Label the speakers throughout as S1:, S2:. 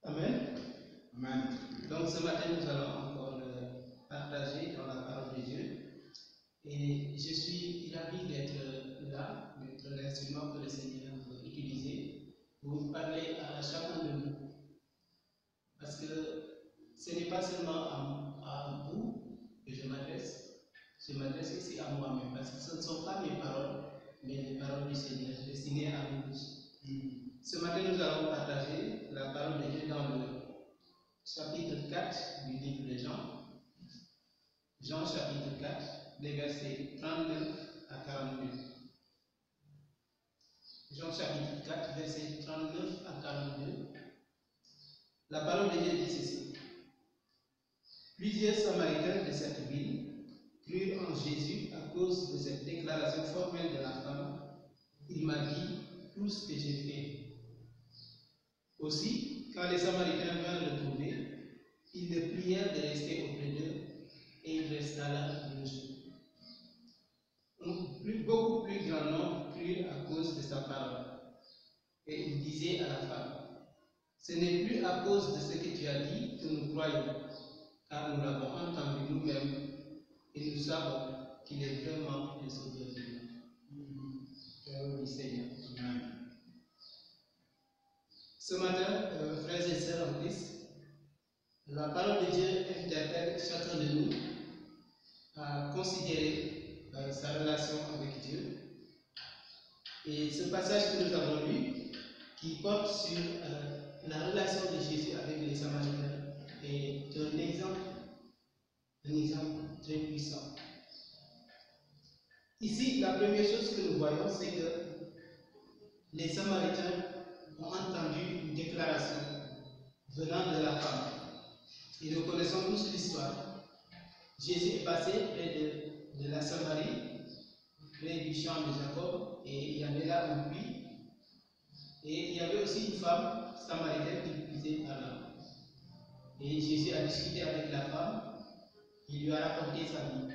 S1: Amen.
S2: Amen.
S1: Donc ce matin, nous allons encore partager dans la parole de Dieu. Et je suis ravi d'être là, d'être l'instrument que le Seigneur veut utiliser pour parler à chacun de nous. Parce que ce n'est pas seulement à vous que je m'adresse aussi à moi-même. Parce que ce ne sont pas mes paroles, mais les paroles du Seigneur destinées à nous tous. Ce matin, nous allons partager la parole de Dieu dans le chapitre 4 du livre de Jean. Jean chapitre 4, les versets 39 à 42. Jean chapitre 4, versets 39 à 42. La parole de Dieu dit ceci. Plusieurs Samaritains de cette ville crurent en Jésus à cause de cette déclaration formelle de la femme. Il m'a dit tout ce que j'ai fait. Aussi, quand les Samaritains vinrent le trouver, ils le prièrent de rester auprès d'eux, et il resta là 2 jours. Beaucoup plus grand nombre crurent à cause de sa parole. Et il disait à la femme, ce n'est plus à cause de ce que tu as dit que nous croyons, car nous l'avons entendu nous-mêmes, et nous savons qu'il est vraiment le Sauveur du monde. Parole du Seigneur. Amen. Ce matin, frères et sœurs en Christ, la parole de Dieu interpelle chacun de nous à considérer sa relation avec Dieu. Et ce passage que nous avons lu, qui porte sur la relation de Jésus avec les Samaritains, est un exemple très puissant. Ici, la première chose que nous voyons, c'est que les Samaritains ont entendu une déclaration venant de la femme. Et nous connaissons tous l'histoire. Jésus est passé près de la Samarie, près du champ de Jacob, et il y avait là un puits. Et il y avait aussi une femme samaritaine qui puisait par là. Et Jésus a discuté avec la femme, il lui a raconté sa vie.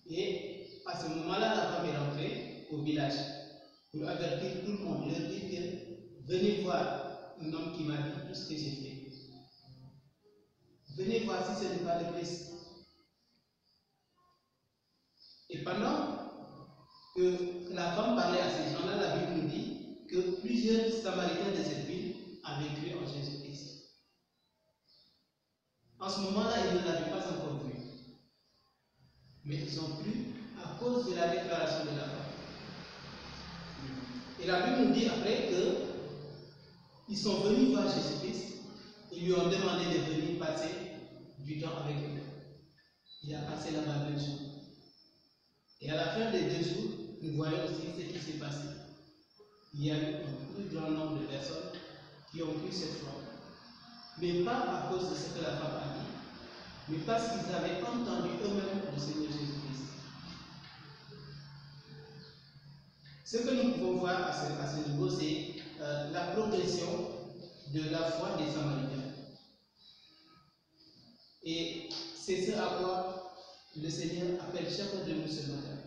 S1: Et à ce moment-là, la femme est rentrée au village pour avertir tout le monde, leur dire que venez voir un homme qui m'a dit tout ce que j'ai fait. Venez voir si ce n'est pas le Christ. Et pendant que la femme parlait à ces gens-là, la Bible nous dit que plusieurs Samaritains de cette ville avaient cru en Jésus-Christ. En ce moment-là, ils ne l'avaient pas encore vu. Mais ils ont cru à cause de la déclaration de la femme. Et la Bible nous dit après qu'ils sont venus voir Jésus-Christ. Ils lui ont demandé de venir passer du temps avec eux. Il a passé là-bas 2 jours. Et à la fin des 2 jours, nous voyons aussi ce qui s'est passé. Il y a eu un plus grand nombre de personnes qui ont cru cette foi. Mais pas à cause de ce que la femme a dit, mais parce qu'ils avaient entendu eux-mêmes le Seigneur Jésus-Christ. Ce que nous pouvons voir à ce niveau, c'est la progression de la foi des Samaritains. Et c'est ce à quoi le Seigneur appelle chacun de nous ce matin.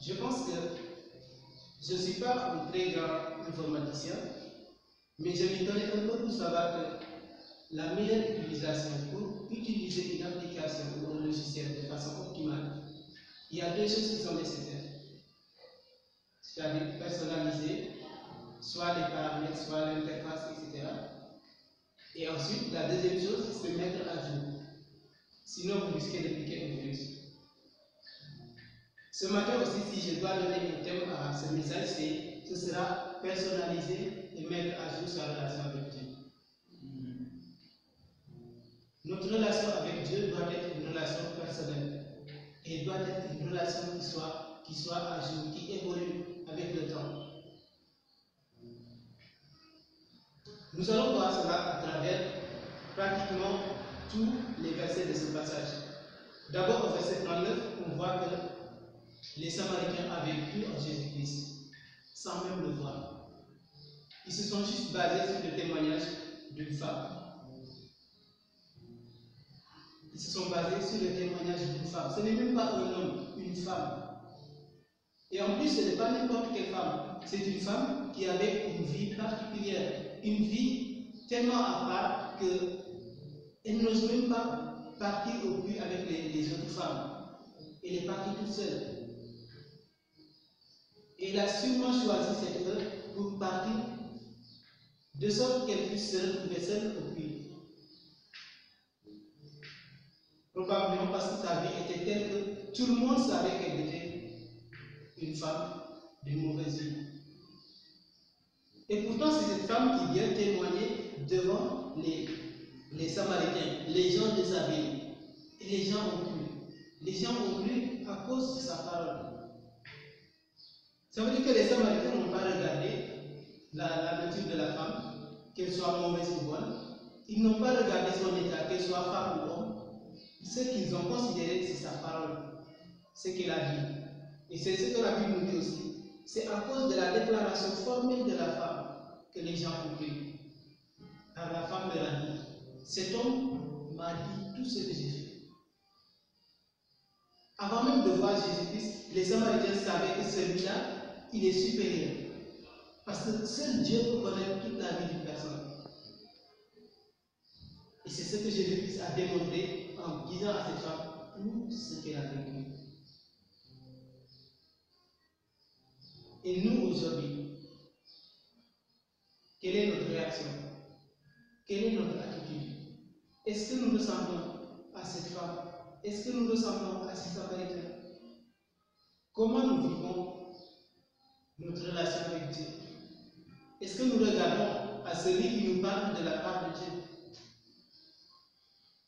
S1: Je pense que je ne suis pas un très grand informaticien, mais je m'y connais un peu pour savoir que la meilleure utilisation pour utiliser une application ou un logiciel de façon optimale, il y a 2 choses qui sont nécessaires. C'est-à-dire personnaliser, soit les paramètres, soit l'interface, etc. Et ensuite, la deuxième chose, c'est mettre à jour. Sinon, vous risquez de piquer un virus. Ce matin aussi, si je dois donner un thème à ce message, ce sera personnaliser et mettre à jour sa relation avec Dieu. Notre relation avec Dieu doit être une relation personnelle et doit être une relation qui soit à jour, qui évolue avec le temps. Nous allons voir cela à travers pratiquement tous les versets de ce passage. D'abord au verset 39, on voit que les Samaritains avaient cru en Jésus-Christ sans même le voir. Ils se sont juste basés sur le témoignage d'une femme. Ils se sont basés sur le témoignage d'une femme. Ce n'est même pas un homme, une femme. Et en plus, ce n'est pas n'importe quelle femme. c'est une femme qui avait une vie particulière, une vie tellement à part qu'elle n'ose même pas partir au puits avec les autres femmes. Elle est partie toute seule. Et elle a sûrement choisi cette heure pour partir, de sorte qu'elle puisse se retrouver seule au puits. Probablement parce que sa vie était telle que tout le monde savait qu'elle était une femme de mauvaise vie. Et pourtant, c'est cette femme qui vient témoigner devant les Samaritains, les gens de sa ville. Et les gens ont cru. Les gens ont cru à cause de sa parole. Ça veut dire que les Samaritains n'ont pas regardé la nature de la femme, qu'elle soit mauvaise ou bonne. Ils n'ont pas regardé son état, qu'elle soit femme ou homme. Ce qu'ils ont considéré, c'est sa parole, ce qu'elle a dit. Et c'est ce que la Bible nous dit aussi. C'est à cause de la déclaration formelle de la femme que les gens ont cru. Car la femme leur a dit, cet homme m'a dit tout ce que j'ai fait. Avant même de voir Jésus-Christ, les Samaritains savaient que celui-là, il est supérieur. Parce que seul Dieu peut connaître toute la vie d'une personne. Et c'est ce que Jésus-Christ a démontré en disant à cette femme tout ce qu'elle a vécu. Et nous, aujourd'hui, quelle est notre réaction? Quelle est notre attitude? Est-ce que nous ressemblons à cette femme? Est-ce que nous ressemblons à ces Samaritains? Comment nous vivons notre relation avec Dieu? Est-ce que nous regardons à celui qui nous parle de la part de Dieu?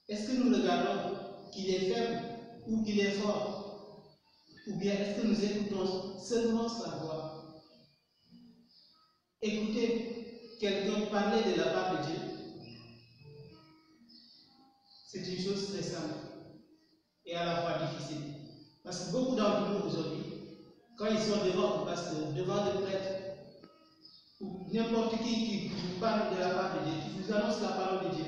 S1: Est-ce que nous regardons qu'il est faible ou qu'il est fort? Ou bien est-ce que nous écoutons seulement sa voix? Écouter quelqu'un parler de la part de Dieu, c'est une chose très simple et à la fois difficile. Parce que beaucoup d'entre nous aujourd'hui, quand ils sont devant un pasteur, devant des prêtres, ou n'importe qui vous parle de la part de Dieu, qui vous annonce la parole de Dieu,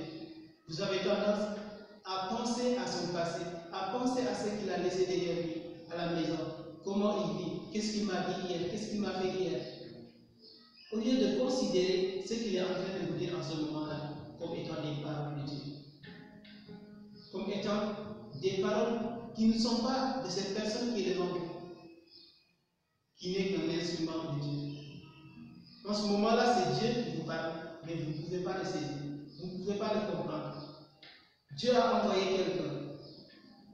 S1: vous avez tendance à penser à son passé, à penser à ce qu'il a laissé derrière lui, à la maison, comment il vit, qu'est-ce qu'il m'a dit hier, qu'est-ce qu'il m'a fait hier. Au lieu de considérer ce qu'il est en train de vous dire en ce moment-là comme étant des paroles de Dieu, comme étant des paroles qui ne sont pas de cette personne qui est devant vous, qui n'est qu'un instrument de Dieu. En ce moment-là, c'est Dieu qui vous parle, mais vous ne pouvez pas le saisir, vous ne pouvez pas le comprendre. Dieu a envoyé quelqu'un.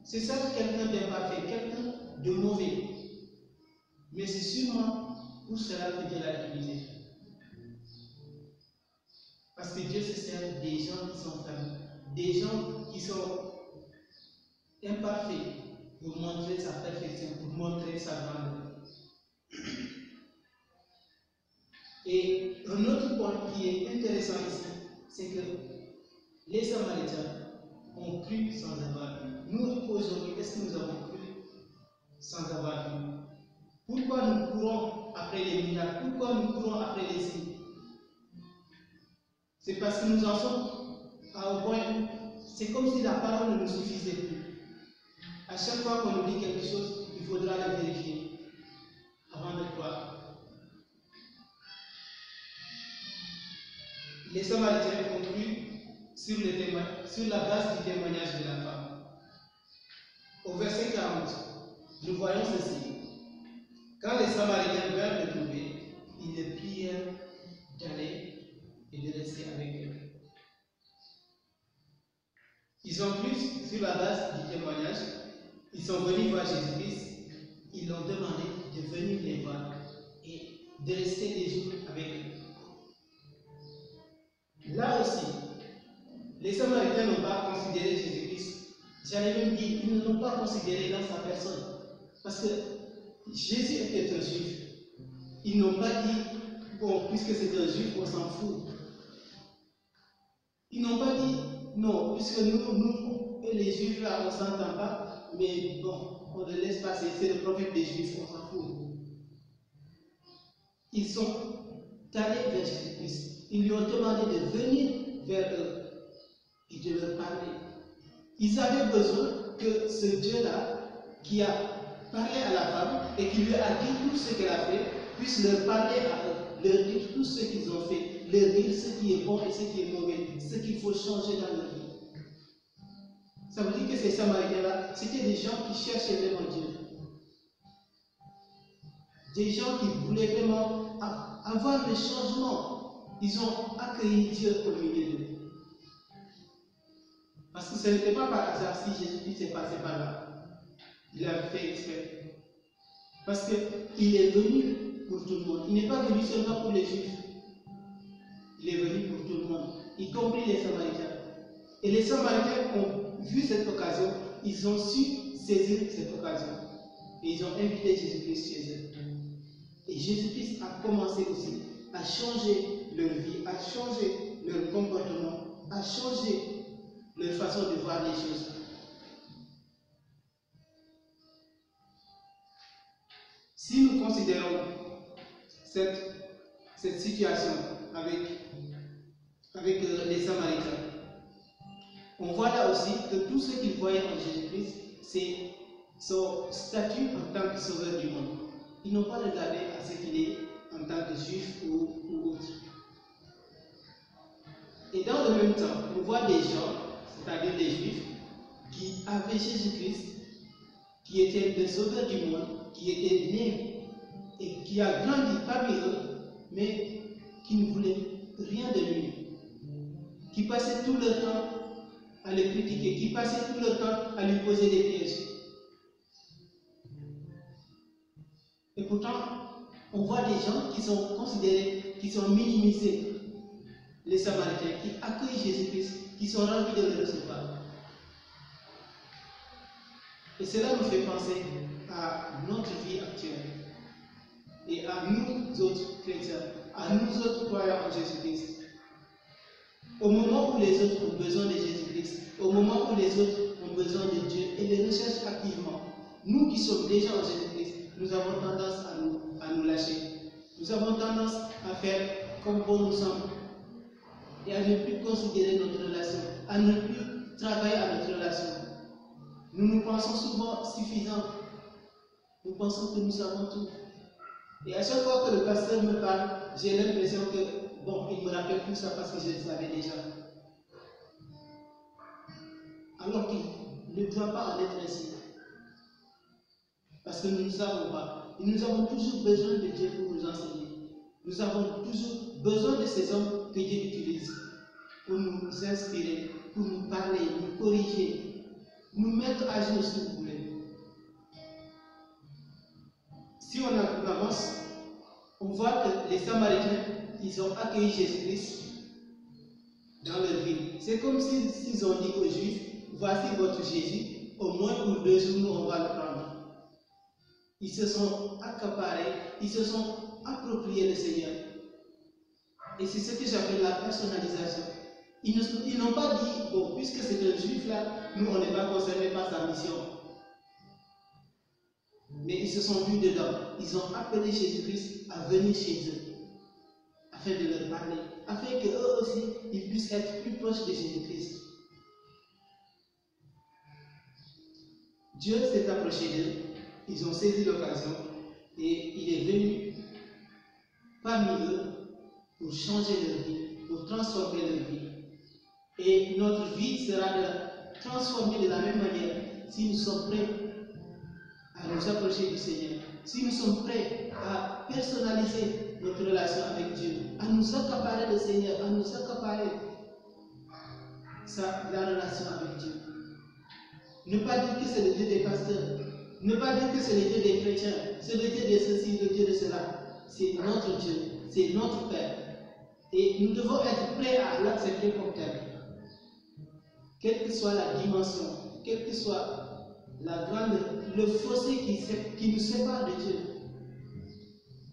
S1: C'est ça, quelqu'un d'imparfait, quelqu'un de mauvais. Mais c'est sûrement pour cela que Dieu l'a utilisé. Parce que Dieu se sert des gens qui sont faibles, des gens qui sont imparfaits pour montrer sa perfection, pour montrer sa grandeur. Et un autre point qui est intéressant ici, c'est que les Samaritains ont cru sans avoir vu. Nous, aujourd'hui, est-ce que nous avons cru sans avoir vu? Pourquoi nous courons après les miracles? Pourquoi nous courons après les signes? C'est parce que nous en sommes à un point où c'est comme si la parole ne nous suffisait plus. À chaque fois qu'on nous dit quelque chose, il faudra le vérifier avant de croire. Les Samaritains ont cru sur la base du témoignage de la femme. Au verset 40, nous voyons ceci. Quand les Samaritains vinrent le trouver, ils le prièrent d'aller et de rester avec eux. Ils ont cru sur la base du témoignage. Ils sont venus voir Jésus-Christ. Ils l'ont demandé de venir les voir et de rester des jours avec eux. Là aussi, les Samaritains n'ont pas considéré Jésus-Christ. J'allais même dire, ils ne l'ont pas considéré dans sa personne. Parce que Jésus était un juif. Ils n'ont pas dit, bon, puisque c'est un juif, on s'en fout. Ils n'ont pas dit, non, puisque nous et les juifs là, on ne s'entend pas, mais bon, on le laisse passer, c'est le prophète des juifs, on s'en fout. Ils sont allés vers Jésus-Christ. Ils lui ont demandé de venir vers eux et de leur parler. Ils avaient besoin que ce Dieu-là, qui a parlé à la femme et qui lui a dit tout ce qu'elle a fait, puisse leur parler à eux, leur dire tout ce qu'ils ont fait, leur dire ce qui est bon et ce qui est mauvais, ce qu'il faut changer dans leur vie. Ça veut dire que ces Samaritains-là, c'était des gens qui cherchaient vraiment Dieu. Des gens qui voulaient vraiment avoir le changement. Ils ont accueilli Dieu au milieu d'eux. Parce que ce n'était pas par hasard si Jésus-Christ est passé par là. Il a fait exprès. Parce qu'il est venu pour tout le monde. Il n'est pas venu seulement pour les Juifs. Il est venu pour tout le monde, y compris les Samaritains. Et les Samaritains ont vu cette occasion, ils ont su saisir cette occasion. Et ils ont invité Jésus-Christ chez eux. Et Jésus-Christ a commencé aussi à changer leur vie, à changer leur comportement, à changer leur façon de voir les choses. Si nous considérons cette situation avec les Samaritains, on voit là aussi que tout ce qu'ils voyaient en Jésus-Christ, c'est son statut en tant que sauveur du monde. Ils n'ont pas regardé à ce qu'il est en tant que juif ou autre. Et dans le même temps, on voit des gens, c'est-à-dire des juifs, qui avaient Jésus-Christ, qui était le sauveur du monde, qui était né et qui a grandi parmi eux, mais qui ne voulaient rien de lui, qui passaient tout leur temps à le critiquer, qui passaient tout leur temps à lui poser des pièges. Et pourtant, on voit des gens qui sont considérés, qui sont minimisés, les Samaritains, qui accueillent Jésus-Christ, qui sont ravis de le recevoir. Et cela nous fait penser à notre vie actuelle et à nous autres chrétiens, à nous autres croyants en Jésus-Christ. Au moment où les autres ont besoin de Jésus-Christ, au moment où les autres ont besoin de Dieu et les recherchent activement, nous qui sommes déjà en Jésus-Christ, nous avons tendance à nous lâcher. Nous avons tendance à faire comme bon nous semble et à ne plus considérer notre relation, à ne plus travailler à notre relation. Nous nous pensons souvent suffisants. Nous pensons que nous savons tout. Et à chaque fois que le pasteur me parle, j'ai l'impression que, bon, il me rappelle tout ça parce que je le savais déjà. Alors qu'il ne doit pas en être ainsi. Parce que nous ne savons pas. Et nous avons toujours besoin de Dieu pour nous enseigner. Nous avons toujours besoin de ces hommes que Dieu utilise pour nous inspirer, pour nous parler, nous corriger, nous mettre à jour si vous voulez. Si on avance, on voit que les Samaritains, ils ont accueilli Jésus-Christ dans leur ville. C'est comme s'ils ont dit aux Juifs, voici votre Jésus, au moins pour 2 jours, nous on va le prendre. Ils se sont accaparés, ils se sont appropriés le Seigneur. Et c'est ce que j'appelle la personnalisation. Ils n'ont pas dit, bon, puisque c'est un Juif là, nous on n'est pas concernés par sa mission. Mais ils se sont vus dedans. Ils ont appelé Jésus-Christ à venir chez eux, afin de leur parler, afin qu'eux aussi, ils puissent être plus proches de Jésus-Christ. Dieu s'est approché d'eux, ils ont saisi l'occasion, et il est venu parmi eux pour changer leur vie, pour transformer leur vie. Et notre vie sera transformée de la même manière si nous sommes prêts à nous approcher du Seigneur, si nous sommes prêts à personnaliser notre relation avec Dieu, à nous accaparer le Seigneur, à nous accaparer la relation avec Dieu. Ne pas dire que c'est le Dieu des pasteurs, ne pas dire que c'est le Dieu des chrétiens, c'est le Dieu de ceci, le Dieu de cela. C'est notre Dieu, c'est notre Père. Et nous devons être prêts à l'accepter comme tel. Quelle que soit la dimension, quel que soit le fossé qui nous sépare de Dieu,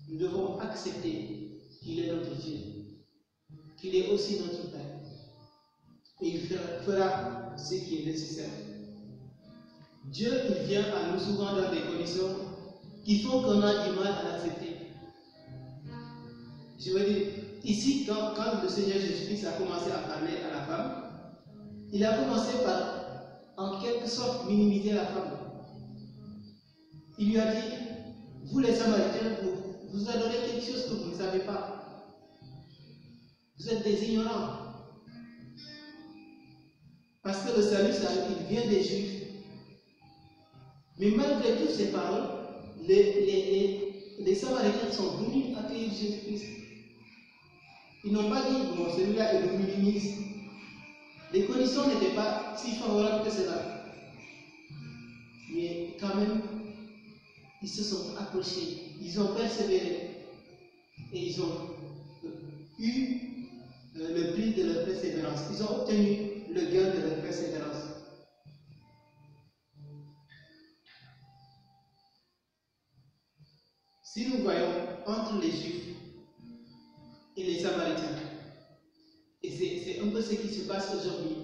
S1: nous devons accepter qu'il est notre Dieu, qu'il est aussi notre Père. Et il fera ce qui est nécessaire. Dieu, il vient à nous souvent dans des conditions qui font qu'on a du mal à l'accepter. Je veux dire, ici, quand le Seigneur Jésus-Christ a commencé à parler à la femme, il a commencé par, en quelque sorte, minimiser la femme. Il lui a dit, vous les Samaritains, vous adorez quelque chose que vous ne savez pas. Vous êtes des ignorants. Parce que le salut, il vient des Juifs. Mais malgré toutes ces paroles, les Samaritains sont venus accueillir Jésus-Christ. Ils n'ont pas dit, bon, celui-là, il nous minimise. Les conditions n'étaient pas si favorables que cela. Mais quand même, ils se sont approchés, ils ont persévéré et ils ont eu le prix de leur persévérance. Ils ont obtenu le gain de leur persévérance. Si nous voyons entre les Juifs et les Samaritains, et c'est un peu ce qui se passe aujourd'hui,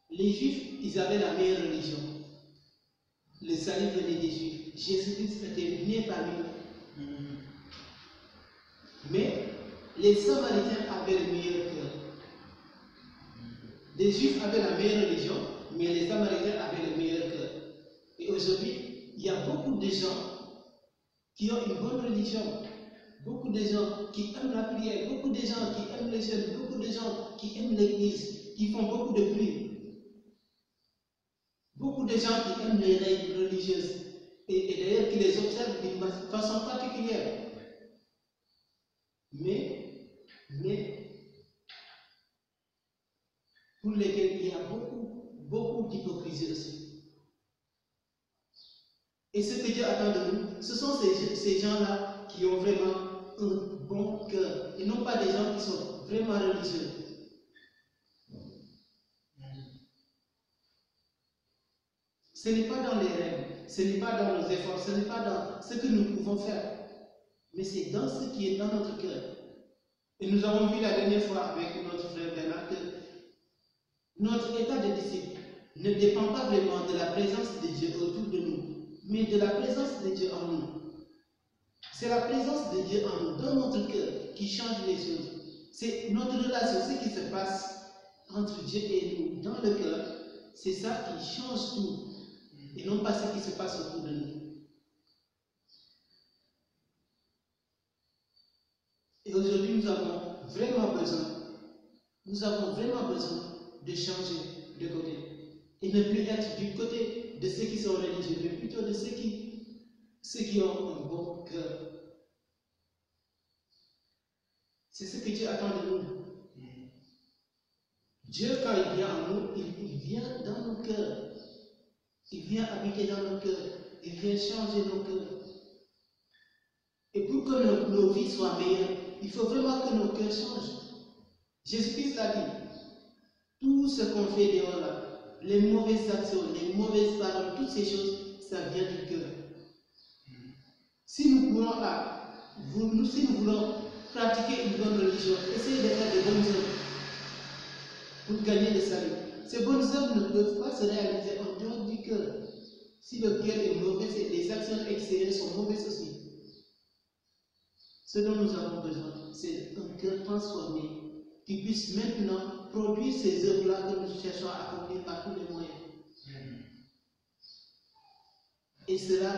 S1: les Juifs, ils avaient la meilleure religion. Le salut venait des Juifs. Jésus-Christ était né parmi eux. Mais les Samaritains avaient le meilleur cœur. Les Juifs avaient la meilleure religion, mais les Samaritains avaient le meilleur cœur. Et aujourd'hui, il y a beaucoup de gens qui ont une bonne religion, beaucoup de gens qui aiment la prière, beaucoup de gens qui aiment les jeunes, beaucoup de gens qui aiment l'église, qui font beaucoup de prières. Beaucoup de gens qui aiment les règles religieuses et d'ailleurs qui les observent d'une façon particulière. Mais pour lesquels il y a beaucoup d'hypocrisie aussi. Et ce que Dieu attend de nous, ce sont ces gens-là qui ont vraiment un bon cœur et non pas des gens qui sont vraiment religieux. Ce n'est pas dans les règles, ce n'est pas dans nos efforts, ce n'est pas dans ce que nous pouvons faire, mais c'est dans ce qui est dans notre cœur. Et nous avons vu la dernière fois avec notre frère Bernard que notre état de disciple ne dépend pas vraiment de la présence de Dieu autour de nous, mais de la présence de Dieu en nous. C'est la présence de Dieu en nous, dans notre cœur, qui change les choses. C'est notre relation, ce qui se passe entre Dieu et nous, dans le cœur, c'est ça qui change tout. Et non pas ce qui se passe autour de nous. Et aujourd'hui, nous avons vraiment besoin de changer de côté. Et ne plus être du côté de ceux qui sont religieux, mais plutôt de ceux qui ont un bon cœur. C'est ce que Dieu attend de nous. Dieu, quand il vient en nous, il vient dans nos cœurs. Il vient habiter dans nos cœurs. Il vient changer nos cœurs. Et pour que nos vies soient meilleures, il faut vraiment que nos cœurs changent. Jésus-Christ l'a dit. Tout ce qu'on fait dehors là, les mauvaises actions, les mauvaises paroles, toutes ces choses, ça vient du cœur. Si nous voulons pratiquer une bonne religion, essayez de faire de bonnes œuvres pour gagner le salut. Ces bonnes œuvres ne peuvent pas se réaliser en dehors du cœur. Si le cœur est mauvais, les actions extérieures sont mauvaises aussi. Ce dont nous avons besoin, c'est un cœur transformé qui puisse maintenant produire ces œuvres-là que nous cherchons à accomplir par tous les moyens. Et cela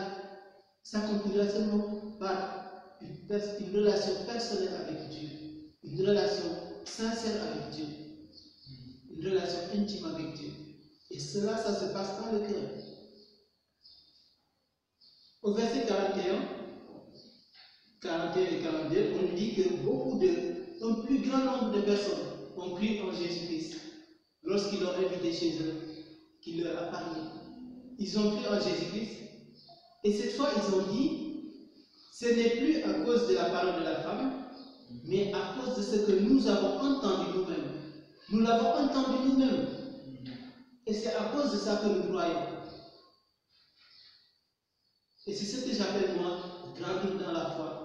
S1: s'accomplira seulement par une relation personnelle avec Dieu, une relation sincère avec Dieu, une relation intime avec Dieu. Et cela, ça se passe dans le cœur. Au verset 41 et 42, on dit que un plus grand nombre de personnes ont cru en Jésus-Christ lorsqu'ils l'ont invité chez eux, qu'il leur a parlé. Ils ont cru en Jésus-Christ et cette fois ils ont dit, ce n'est plus à cause de la parole de la femme, mais à cause de ce que nous avons entendu nous-mêmes. Nous l'avons entendu nous-mêmes. Et c'est à cause de ça que nous croyons. Et c'est ce que j'appelle moi grandir dans la foi.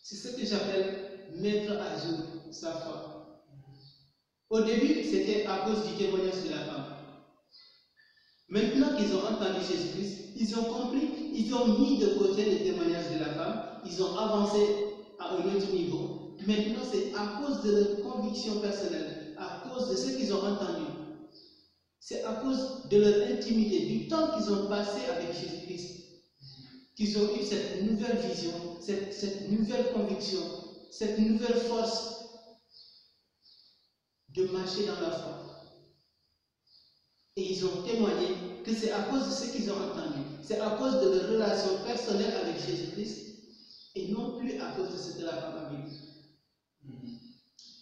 S1: C'est ce que j'appelle mettre à jour sa foi. Au début, c'était à cause du témoignage de la femme. Maintenant qu'ils ont entendu Jésus-Christ, ils ont compris, ils ont mis de côté le témoignage de la femme, ils ont avancé à un autre niveau. Maintenant, c'est à cause de leur conviction personnelle, à cause de ce qu'ils ont entendu. C'est à cause de leur intimité, du temps qu'ils ont passé avec Jésus-Christ, qu'ils ont eu cette nouvelle vision, cette nouvelle conviction, cette nouvelle force de marcher dans la foi. Et ils ont témoigné que c'est à cause de ce qu'ils ont entendu, c'est à cause de leur relation personnelle avec Jésus-Christ et non plus à cause de ce que la femme a vécu.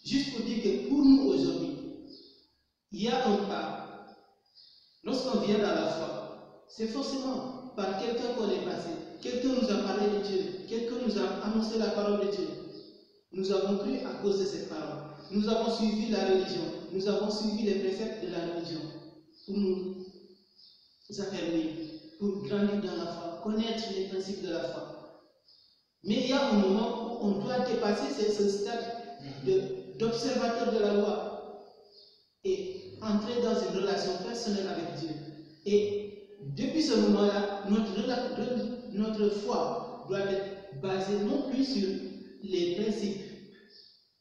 S1: Juste pour dire que pour nous aujourd'hui, il y a un pas. Lorsqu'on vient dans la foi, c'est forcément par quelqu'un qu'on est passé. Quelqu'un nous a parlé de Dieu, quelqu'un nous a annoncé la parole de Dieu. Nous avons cru à cause de cette parole. Nous avons suivi la religion, nous avons suivi les préceptes de la religion pour nous affermir, pour grandir dans la foi, connaître les principes de la foi. Mais il y a un moment où on doit dépasser ce stade d'observateur de la loi et entrer dans une relation personnelle avec Dieu. Et depuis ce moment-là, notre foi doit être basée non plus sur les principes,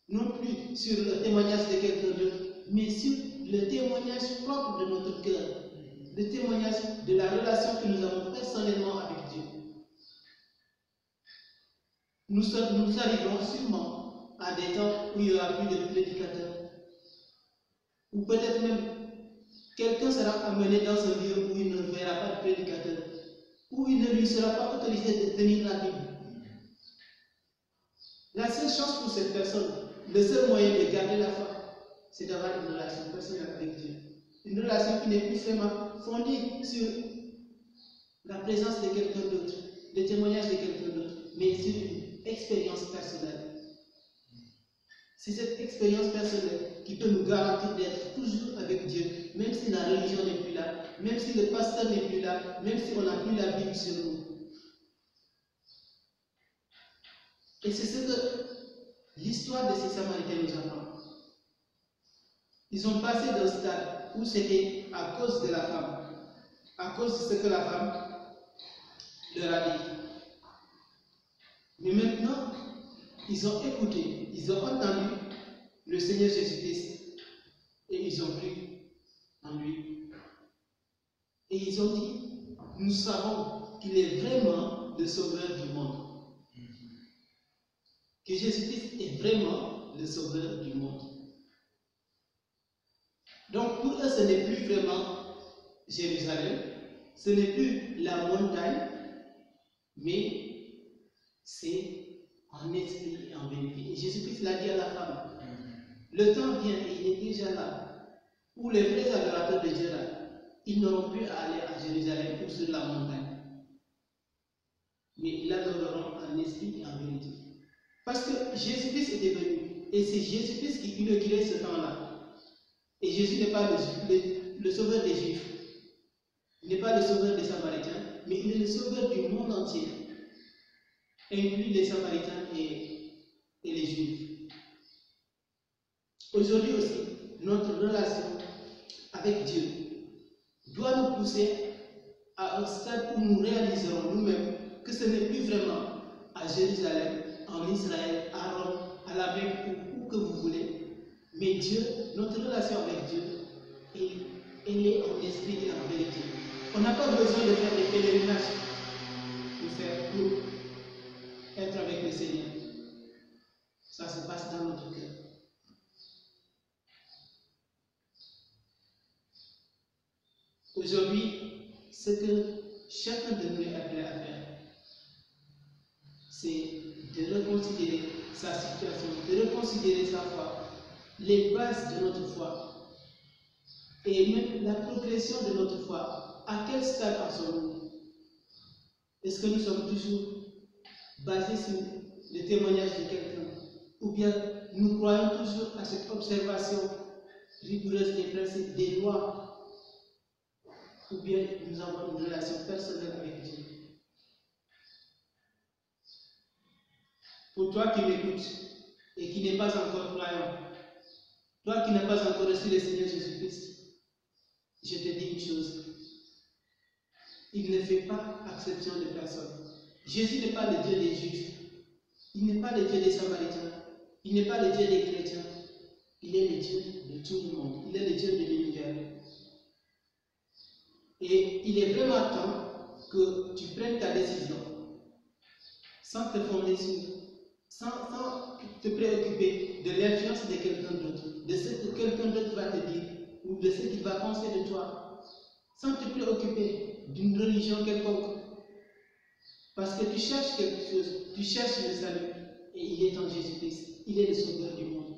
S1: non plus sur le témoignage de quelqu'un d'autre, mais sur le témoignage propre de notre cœur, le témoignage de la relation que nous avons personnellement avec Dieu. Nous arriverons sûrement à des temps où il n'y aura plus de prédicateurs, ou peut-être même quelqu'un sera amené dans un lieu où il ne verra pas de prédicateur, où il ne lui sera pas autorisé de tenir la Bible. La seule chance pour cette personne, le seul moyen de garder la foi, c'est d'avoir une relation personnelle avec Dieu. Une relation qui n'est plus vraiment fondée sur la présence de quelqu'un d'autre, le témoignage de quelqu'un d'autre, mais sur une expérience personnelle. C'est cette expérience personnelle qui peut nous garantir d'être toujours avec Dieu, même si la religion n'est plus là, même si le pasteur n'est plus là, même si on n'a plus la Bible sur nous. Et c'est ce que l'histoire de ces Samaritains nous apprend. Ils ont passé d'un stade où c'était à cause de la femme, à cause de ce que la femme leur a dit. Mais maintenant, ils ont écouté, ils ont entendu le Seigneur Jésus-Christ et ils ont cru en lui. Et ils ont dit, nous savons qu'il est vraiment le sauveur du monde. Que Jésus-Christ est vraiment le sauveur du monde. Donc pour eux, ce n'est plus vraiment Jérusalem, ce n'est plus la montagne, mais c'est en esprit et en vérité. Et Jésus-Christ l'a dit à la femme. Le temps vient et il est déjà là, où les vrais adorateurs de Dieu, ils n'auront plus à aller à Jérusalem ou sur la montagne, mais ils l'adoreront en esprit et en vérité. Parce que Jésus-Christ était venu, et c'est Jésus-Christ qui inaugurait ce temps-là. Et Jésus n'est pas le sauveur des Juifs, il n'est pas le sauveur des Samaritains, mais il est le sauveur du monde entier, inclus les Samaritains et les Juifs. Aujourd'hui aussi, notre relation avec Dieu doit nous pousser à un stade où nous réaliserons nous-mêmes que ce n'est plus vraiment à Jérusalem, en Israël, à Rome, à la Mecque, où que vous voulez, mais Dieu, notre relation avec Dieu, elle est en esprit et en vérité. On n'a pas besoin de faire des pèlerinages pour être avec le Seigneur. Ça se passe dans notre cœur. Aujourd'hui, ce que chacun de nous est appelé à faire, c'est de reconsidérer sa situation, de reconsidérer sa foi, les bases de notre foi, et même la progression de notre foi. À quel stade en sommes-nous? Est-ce que nous sommes toujours basés sur le témoignage de quelqu'un? Ou bien nous croyons toujours à cette observation rigoureuse des principes, des lois? Ou bien nous avons une relation personnelle avec Dieu? Pour toi qui m'écoutes et qui n'es pas encore croyant, toi qui n'as pas encore reçu le Seigneur Jésus-Christ, je te dis une chose. Il ne fait pas exception de personne. Jésus n'est pas le Dieu des Juifs. Il n'est pas le Dieu des Samaritains. Il n'est pas le Dieu des chrétiens. Il est le Dieu de tout le monde. Il est le Dieu de l'univers. Et il est vraiment temps que tu prennes ta décision sans te fonder sans te préoccuper de l'influence de quelqu'un d'autre, de ce que quelqu'un d'autre va te dire ou de ce qu'il va penser de toi, sans te préoccuper d'une religion quelconque. Parce que tu cherches quelque chose, tu cherches le salut, et il est en Jésus-Christ, il est le sauveur du monde.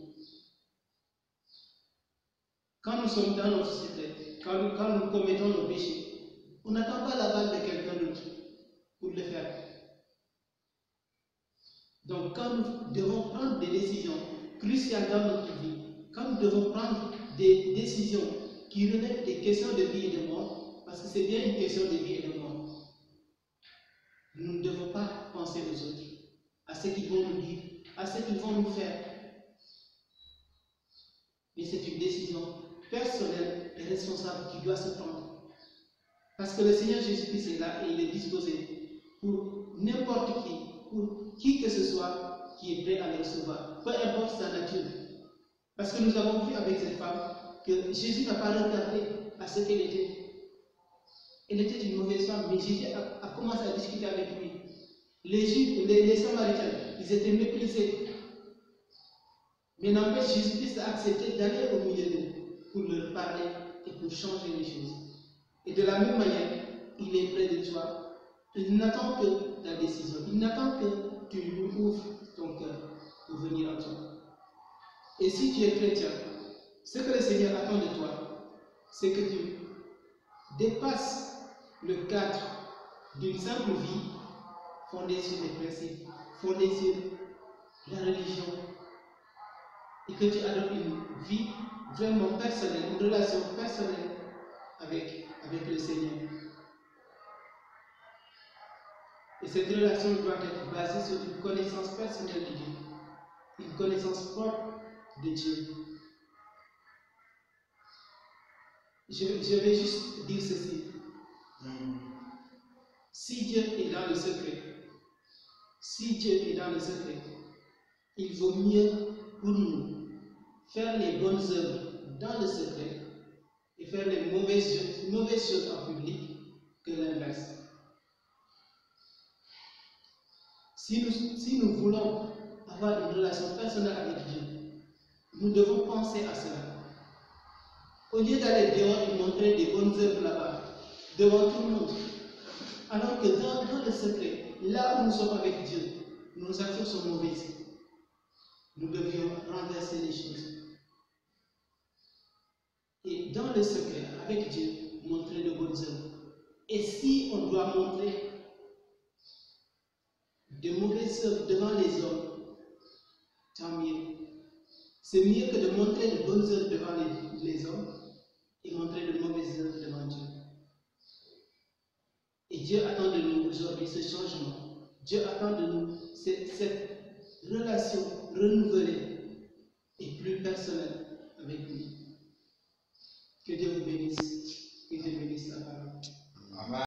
S1: Quand nous sommes dans notre société, quand nous commettons nos péchés, on n'attend pas la balle de quelqu'un d'autre pour le faire. Donc quand nous devons prendre des décisions cruciales dans notre vie, quand nous devons prendre des décisions qui relèvent des questions de vie et de mort, parce que c'est bien une question de vie et de mort, nous ne devons pas penser aux autres, à ce qu'ils vont nous dire, à ce qu'ils vont nous faire. Mais c'est une décision personnelle et responsable qui doit se prendre. Parce que le Seigneur Jésus-Christ est là et il est disposé pour n'importe qui, pour qui que ce soit qui est prêt à le recevoir, peu importe sa nature. Parce que nous avons vu avec cette femme que Jésus n'a pas regardé à ce qu'elle était. Elle était une mauvaise femme, mais Jésus a commencé à discuter avec lui. Les Samaritains, ils étaient méprisés. Mais n'empêche, Jésus-Christ a accepté d'aller au milieu d'eux pour leur parler et pour changer les choses. Et de la même manière, il est près de toi. Il n'attend que ta décision. Il n'attend que tu lui ouvres ton cœur pour venir à toi. Et si tu es chrétien, ce que le Seigneur attend de toi, c'est que tu dépasses le cadre d'une simple vie fondée sur les principes, fondée sur la religion, et que tu adoptes une vie vraiment personnelle, une relation personnelle avec le Seigneur. Et cette relation doit être basée sur une connaissance personnelle de Dieu, une connaissance propre de Dieu. Je vais juste dire ceci. Si Dieu est dans le secret, il vaut mieux pour nous faire les bonnes œuvres dans le secret et faire les mauvaises choses en public que l'inverse. Si nous voulons avoir une relation personnelle avec Dieu, nous devons penser à cela. Au lieu d'aller dehors et montrer des bonnes œuvres là-bas, devant tout le monde, alors que dans le secret, là où nous sommes avec Dieu, nos actions sont mauvaises. Nous devions renverser les choses. Et dans le secret, avec Dieu, montrer de bonnes œuvres. Et si on doit montrer de mauvaises œuvres devant les hommes, tant mieux. C'est mieux que de montrer de bonnes œuvres devant les hommes et montrer de mauvaises œuvres devant Dieu. Et Dieu attend de nous aujourd'hui ce changement. Dieu attend de nous cette relation renouvelée et plus personnelle avec lui. Que Dieu vous bénisse. Que Dieu bénisse sa parole. Amen.